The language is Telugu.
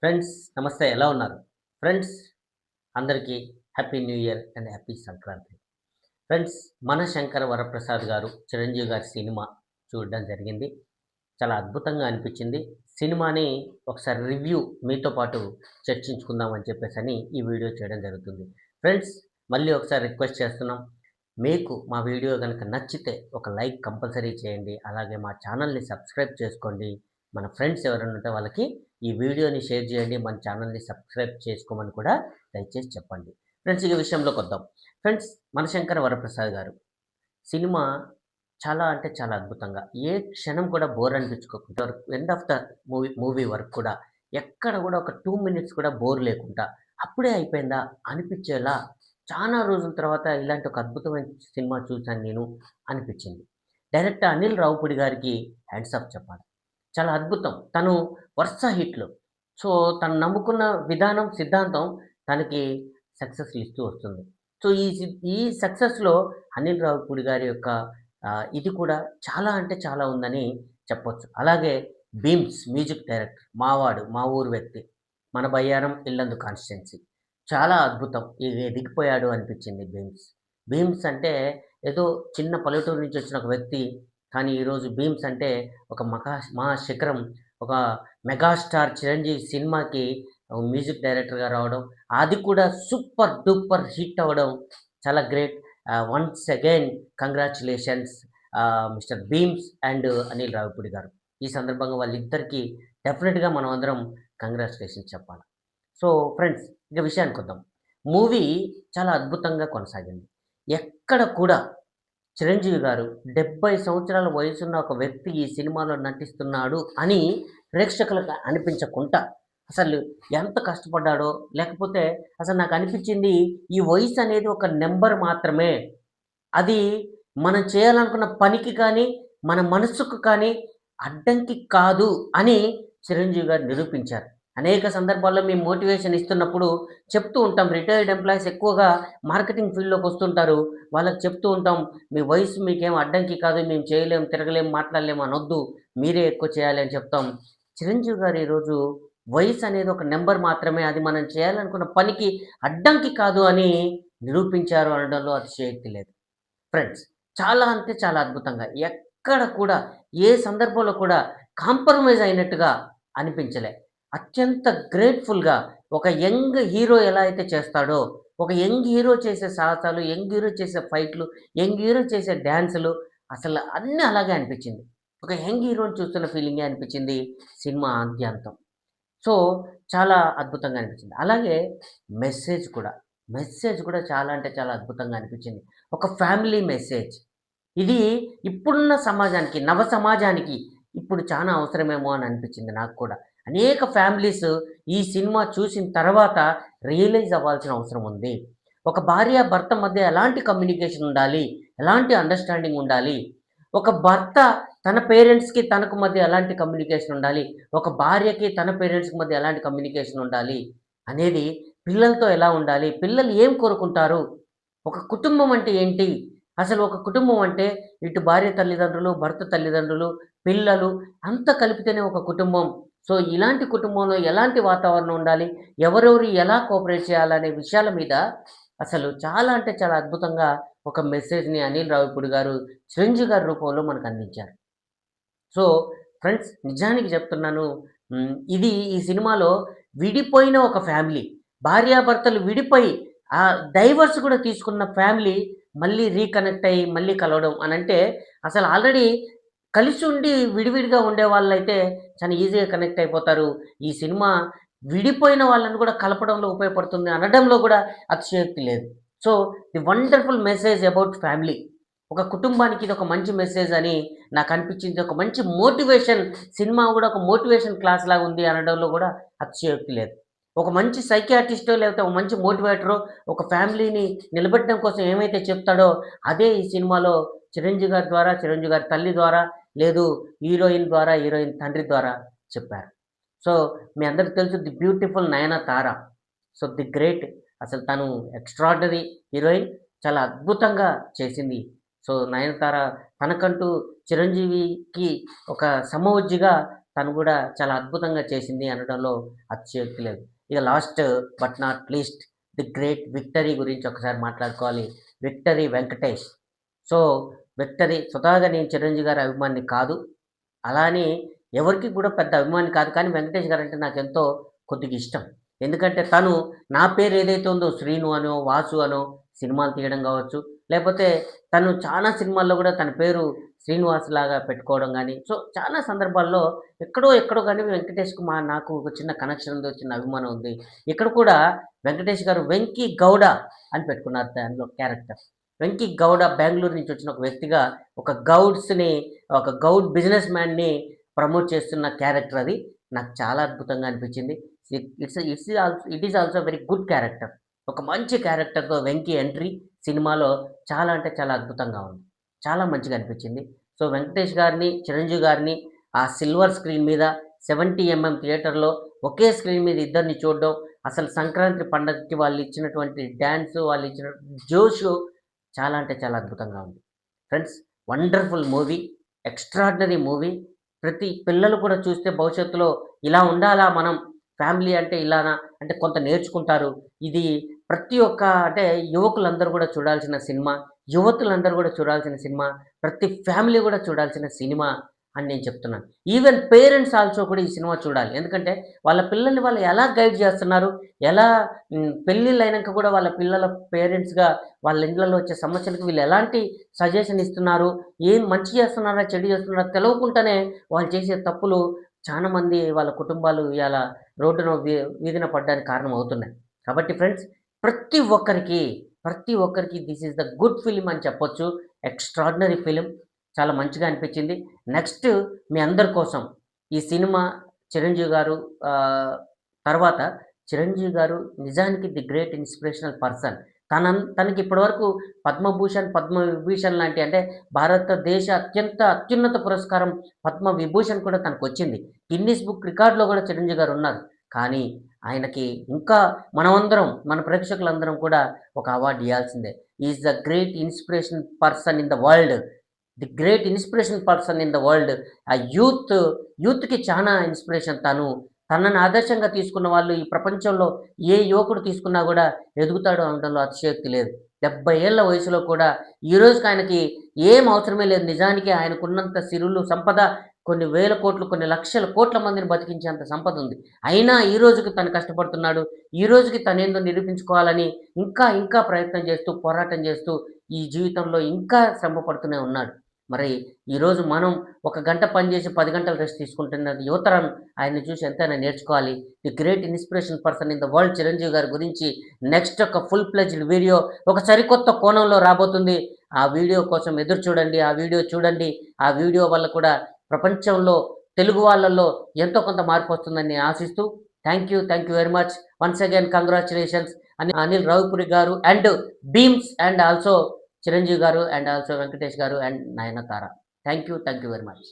ఫ్రెండ్స్ నమస్తే ఎలా ఉన్నారు? ఫ్రెండ్స్ అందరికీ happy new year and happy Sankranti. Friends మన శంకర వరప్రసాద్ గారు, చిరంజీవి గారి సినిమా చూడడం జరిగింది. చాలా అద్భుతంగా అనిపించింది. సినిమాని ఒకసారి రివ్యూ మీతో పాటు చర్చించుకుందాం అని చెప్పేసని ఈ వీడియో చేయడం జరుగుతుంది. ఫ్రెండ్స్ మళ్ళీ ఒకసారి రిక్వెస్ట్ చేస్తున్నాం. మీకు మా వీడియో గనుక నచ్చితే ఒక లైక్ కంపల్సరీ చేయండి. అలాగే మా ఛానల్‌ని సబ్స్క్రైబ్ చేసుకోండి. మన ఫ్రెండ్స్ ఎవరైనా ఉంటే వాళ్ళకి ఈ వీడియోని షేర్ చేయండి. మన ఛానల్‌ని సబ్స్క్రైబ్ చేసుకోమని కూడా దయచేసి చెప్పండి. ఫ్రెండ్స్ ఇక విషయంలోకొద్దాం. ఫ్రెండ్స్ మనశంకర వరప్రసాద్ గారు సినిమా చాలా అంటే చాలా అద్భుతంగా ఏ క్షణం కూడా బోర్ అనిపించుకోకుండా ఎండ్ ఆఫ్ ద మూవీ వరకు కూడా ఎక్కడ కూడా ఒక 2 మినిట్స్ కూడా బోర్ లేకుండా అప్పుడే అయిపోయిందా అనిపించేలా చాలా రోజుల తర్వాత ఇలాంటి ఒక అద్భుతమైన సినిమా చూశాను నేను అనిపించింది. డైరెక్టర్ అనిల్ రావిపూడి గారికి హ్యాండ్స్ ఆఫ్ చెప్పాలి. చాలా అద్భుతం. తను వరుస హిట్లు. సో, తను నమ్ముకున్న విధానం, సిద్ధాంతం తనకి సక్సెస్‌లు ఇస్తూ వస్తుంది. సో, ఈ సక్సెస్‌లో అనిల్ రావిపూడి గారి యొక్క ఇది కూడా చాలా అంటే చాలా ఉందని చెప్పొచ్చు. అలాగే 'భీమ్స్' మ్యూజిక్ డైరెక్టర్ మావాడు, మా ఊరు వ్యక్తి. మన బయ్యారం, ఇల్లందు కాన్స్టిట్యుయెన్సీ. చాలా అద్భుతం. ఎదిగిపోయాడు అనిపించింది 'భీమ్స్.' 'భీమ్స్' అంటే ఏదో చిన్న పల్లెటూరు నుంచి వచ్చిన ఒక వ్యక్తి, కానీ ఈరోజు 'భీమ్స్' అంటే ఒక మహాశిఖరం, ఒక మెగాస్టార్ 'చిరంజీవి' సినిమాకి మ్యూజిక్ డైరెక్టర్‌గా రావడం, అది కూడా సూపర్ డూపర్ హిట్ అవ్వడం చాలా great. Once again congratulations mister 'Bheems' and Anil Ravipudi గారు. ఈ సందర్భంగా వాళ్ళిద్దరికీ డెఫినిట్‌గా మనం అందరం కంగ్రాచ్యులేషన్స్ చెప్పాలి. సో, ఫ్రెండ్స్ ఇక విషయానికొద్దాం. మూవీ చాలా అద్భుతంగా కొనసాగింది. ఎక్కడ కూడా చిరంజీవి గారు 70 సంవత్సరాల వయసున్న ఒక వ్యక్తి ఈ సినిమాలో నటిస్తున్నాడు అని ప్రేక్షకులకు అనిపించకుండా, అసలు ఎంత కష్టపడ్డాడో, లేకపోతే అసలు నాకనిపించింది ఈ వయసు అనేది ఒక నంబర్ మాత్రమే. అది మనం చేయాలనుకున్న పనికి కానీ, మన మనస్సుకు కానీ అడ్డంకి కాదు అని చిరంజీవి గారు నిరూపించారు. అనేక సందర్భాల్లో మేము మోటివేషన్ ఇస్తున్నప్పుడు చెప్తూ ఉంటాం. రిటైర్డ్ ఎంప్లాయీస్ ఎక్కువగా మార్కెటింగ్ ఫీల్డ్‌లోకి వస్తుంటారు. వాళ్ళకి చెప్తూ ఉంటాం. మీ వయసు మీకేం అడ్డంకి కాదు. మేము చేయలేము, తిరగలేము, మాట్లాడలేము అనొద్దు. మీరే ఎక్కువ చేయాలి అని చెప్తాం. చిరంజీవి గారు ఈరోజు వయసు అనేది ఒక నంబర్ మాత్రమే. అది మనం చేయాలనుకున్న పనికి అడ్డంకి కాదు అని నిరూపించారు అనడంలో అతిశయోక్తి లేదు. ఫ్రెండ్స్ చాలా అంటే చాలా అద్భుతంగా ఎక్కడ కూడా ఏ సందర్భంలో కూడా కాంప్రమైజ్ అయినట్టుగా అనిపించలే. అత్యంత గ్రేట్‌ఫుల్‌గా ఒక యంగ్ హీరో ఎలా అయితే చేస్తాడో, ఒక యంగ్ హీరో చేసే సాహసాలు, యంగ్ హీరో చేసే ఫైట్‌లు, యంగ్ హీరో చేసే డాన్సులు అసలు అన్నీ అలాగే అనిపించింది. ఒక యంగ్ హీరోని చూస్తున్న ఫీలింగే అనిపించింది సినిమా ఆద్యంతం. సో, చాలా అద్భుతంగా అనిపించింది. అలాగే మెసేజ్ కూడా, మెసేజ్ కూడా చాలా అంటే చాలా అద్భుతంగా అనిపించింది. ఒక ఫ్యామిలీ మెసేజ్. ఇది ఇప్పుడున్న సమాజానికి, నవ సమాజానికి ఇప్పుడు చానా అవసరమేమో అని అనిపించింది నాకు కూడా. అనేక ఫ్యామిలీస్ ఈ సినిమా చూసిన తర్వాత రియలైజ్ అవ్వాల్సిన అవసరం ఉంది. ఒక భార్య, భర్త మధ్య ఎలాంటి కమ్యూనికేషన్ ఉండాలి? ఎలాంటి అండర్‌స్టాండింగ్ ఉండాలి? ఒక భర్త తన పేరెంట్స్‌కి, తనకు మధ్య ఎలాంటి కమ్యూనికేషన్ ఉండాలి? ఒక భార్యకి తన పేరెంట్స్‌కి మధ్య ఎలాంటి కమ్యూనికేషన్ ఉండాలి? అనేది పిల్లలతో ఎలా ఉండాలి? పిల్లలు ఏం కోరుకుంటారు? ఒక కుటుంబం అంటే ఏంటి? అసలు ఒక కుటుంబం అంటే ఇటు భార్య తల్లిదండ్రులు, భర్త తల్లిదండ్రులు, పిల్లలు అంతా కలిపితేనే ఒక కుటుంబం. సో, ఇలాంటి కుటుంబంలో ఎలాంటి వాతావరణం ఉండాలి? ఎవరెవరు ఎలా కోఆపరేట్ చేయాలనే విషయాల మీద అసలు చాలా అంటే చాలా అద్భుతంగా ఒక మెసేజ్‌ని అనిల్ రావిపూడి గారు, చిరంజీవి గారి రూపంలో మనకు అందించారు. సో, ఫ్రెండ్స్ నిజానికి చెప్తున్నాను. ఇది ఈ సినిమాలో విడిపోయిన ఒక ఫ్యామిలీ. భార్యాభర్తలు విడిపోయి డైవర్స్ కూడా తీసుకున్న ఫ్యామిలీ మళ్ళీ రీకనెక్ట్ అయ్యి, మళ్ళీ కలవడం అనంటే అసలు ఆల్రెడీ కలిసుండి విడివిడిగా ఉండేవాళ్ళైతే చాలా ఈజీగా కనెక్ట్ అయిపోతారు. ఈ సినిమా విడిపోయిన వాళ్ళని కూడా కలపడంలో ఉపయోగపడుతుంది అనడంలో కూడా అతిశయోక్తి లేదు. So, the wonderful message about family. ఒక కుటుంబానికి ఇదొక మంచి మెసేజ్ అని నాకనిపించింది. ఒక మంచి మోటివేషన్ సినిమా గూడా ఒక మోటివేషన్ క్లాస్‌లాగా ఉంది అనడంలో గూడా అతిశయోక్తి లేదు. ఒక మంచి సైకియాట్రిస్టో లేకపోతే ఒక మంచి మోటివేటరో ఒక ఫ్యామిలీని నిలబెట్టడం కోసం ఏమైతే చెప్తాడో అదే ఈ సినిమాలో చిరంజీవి గారి ద్వారా, చిరంజీవి గారి తల్లి ద్వారా, లేదు హీరోయిన్ ద్వారా, హీరోయిన్ తండ్రి ద్వారా చెప్పారు. సో, మీ అందరికి తెలుసు 'the beautiful Nayanthara.' So, 'the great' అసలు తను ఎక్స్‌ట్రార్డినరీ హీరోయిన్. చాలా అద్భుతంగా చేసింది. సో, నయనతార తనకంటూ చిరంజీవికి ఒక సమవుజ్జిగా తను కూడా చాలా అద్భుతంగా చేసింది అనడంలో అతిశయోక్తి లేదు. ఇక last but not least the great victory గురించి ఒకసారి మాట్లాడుకోవాలి. విక్టరీ వెంకటేష్. సో, విక్టరీ స్వతహాగా నేను చిరంజీవి గారి అభిమానిని కాదు. అలా అని ఎవరికీ కూడా పెద్ద అభిమాని కాదు. కానీ వెంకటేష్ గారంటే నాకెంతో కొద్దిగా ఇష్టం. ఎందుకంటే తను నా పేరు ఏదైతే ఉందో శ్రీను అనో, వాసు అనో సినిమాలు తీయడం కావచ్చు, లేపోతే తను చాలా సినిమాల్లో గూడా తన పేరు శ్రీనివాస్‌లాగా పెట్టుకోవడం గానీ, సో చాలా సందర్భాల్లో ఎక్కడో గానీ వెంకటేష్‌కి నాకు ఒక చిన్న కనెక్షన్ ఉంది. చిన్న అభిమానం ఉంది. ఇక్కడ కూడా వెంకటేష్ గారు 'వెంకీ గౌడ' అని పెట్టుకున్నారు దానిలో క్యారెక్టర్. 'వెంకీ గౌడ' బెంగుళూరు నుంచి వచ్చిన ఒక వ్యక్తిగా ఒక గౌడ్ బిజినెస్ మ్యాన్‌ని ప్రమోట్ చేస్తున్న క్యారెక్టర్ అది. నాకు చాలా అద్భుతంగా అనిపించింది. It is also very good character. ఒక మంచి క్యారెక్టర్‌తో 'వెంకీ' ఎంట్రీ సినిమాలో చాలా అంటే చాలా అద్భుతంగా ఉంది. చాలా మంచిగా అనిపించింది. సో, వెంకటేష్ గారిని, చిరంజీవి గారిని ఆ సిల్వర్ స్క్రీన్ మీద 70 థియేటర్‌లో ఒకే స్క్రీన్ మీద ఇద్దరిని చూడడం, అసలు సంక్రాంతి పండగకి వాళ్ళిచ్చినటువంటి డాన్సు, వాళ్ళిచ్చిన జోషు చాలా అంటే చాలా అద్భుతంగా ఉంది. Friends, wonderful movie. Extraordinary movie. ప్రతి పిల్లలు కూడా చూస్తే భవిష్యత్తులో ఇలా ఉండాలా మనం, ఫ్యామిలీ అంటే ఇలానా అంటే కొంత నేర్చుకుంటారు. ఇది ప్రతి ఒక్క అంటే యువకులందరూ కూడా చూడాల్సిన సినిమా. యువతులందరూ కూడా చూడాల్సిన సినిమా. ప్రతి ఫ్యామిలీ కూడా చూడాల్సిన సినిమా అని నేను చెప్తున్నాను. ఈవెన్ పేరెంట్స్ ఆల్సో కూడా ఈ సినిమా చూడాలి. ఎందుకంటే వాళ్ళ పిల్లల్ని వాళ్ళు ఎలా గైడ్ చేస్తున్నారు, ఎలా పెళ్ళిళ్ళైనంక కూడా వాళ్ళ పిల్లల పేరెంట్స్‌గా వాళ్ళ ఇండ్లలో వచ్చే సమస్యలకి వీళ్ళు ఎలాంటి సజెషన్ ఇస్తున్నారు, ఏం మంచి చేస్తున్నారా, చెడు చేస్తున్నారా తెలవకుండానే వాళ్ళు చేసే తప్పులు చాలా మంది వాళ్ళ కుటుంబాలు ఇయాల రోడ్డున వీధిన పడడానికి కారణమవుతున్నాయి. కాబట్టి ఫ్రెండ్స్, ప్రతి ఒక్కరికి, this is the good film అని చెప్పొచ్చు. Extraordinary film. చాలా మంచిగా అనిపించింది. నెక్స్ట్ మీ అందరి కోసం ఈ సినిమా చిరంజీవి గారు తర్వాత చిరంజీవి గారు నిజానికి ది గ్రేట్ ఇన్‌స్పిరేషనల్ పర్సన్. తనకి ఇప్పటివరకు పద్మభూషణ్, పద్మవిభూషణ్ లాంటి అంటే భారతదేశ అత్యున్నత పురస్కారం పద్మవిభూషణ్ కూడా తనకొచ్చింది. గిన్నిస్ బుక్ రికార్డ్‌లో కూడా చిరంజీవి గారు ఉన్నారు. కానీ ఆయనకి ఇంకా మనమందరం, మన ప్రేక్షకులందరం కూడా ఒక అవార్డ్ ఇయ్యాల్సిందే. He is the great inspiration person in the world. The great inspiration person in the world. ఆ యూత్‌కి చానా ఇన్‌స్పిరేషన్ తను. తనని ఆదర్శంగా తీసుకున్న వాళ్ళు ఈ ప్రపంచంలో ఏ యువకుడు తీసుకున్నా గూడా ఎదుగుతాడు అనడంలో అతిశయోక్తి లేదు. 70 ఏళ్ల వయసులో కూడా ఈ రోజుకి ఆయనకి ఏం అవసరమే లేదు. నిజానికి ఆయనకున్నంత సిరులు, సంపద కొన్ని వేల కోట్లు, కొన్ని లక్షల కోట్ల మందిని బతికించేంత సంపదుంది. అయినా ఈ రోజుకి తను కష్టపడుతున్నాడు. ఈ రోజుకి తనేందో నిరూపించుకోవాలని ఇంకా ప్రయత్నం చేస్తూ, పోరాటం చేస్తూ ఈ జీవితంలో ఇంకా శ్రమ పడుతూనే ఉన్నాడు. మరి ఈరోజు మనం ఒక గంట పని చేసి 10 గంటలు రెస్ట్ తీసుకుంటున్న యువతరం ఆయన్ని చూసి ఎంతైనా నేర్చుకోవాలి. The great inspiration person in the world Chiranjeevi గారి గురించి నెక్స్ట్ ఒక ఫుల్ ప్లెడ్జ్డ్ వీడియో ఒక సరికొత్త కోణంలో రాబోతుంది. ఆ వీడియో కోసం ఎదురు చూడండి. ఆ వీడియో చూడండి. ఆ వీడియో వల్ల కూడా ప్రపంచంలో తెలుగు వాళ్ళలో ఎంతో కొంత మార్పొస్తుందని ఆశిస్తూ thank you very much. Once again congratulations Anil Ravipudi garu and Bheems and also Chiranjeevi garu and also Venkatesh garu and Nayanthara. Thank you very much.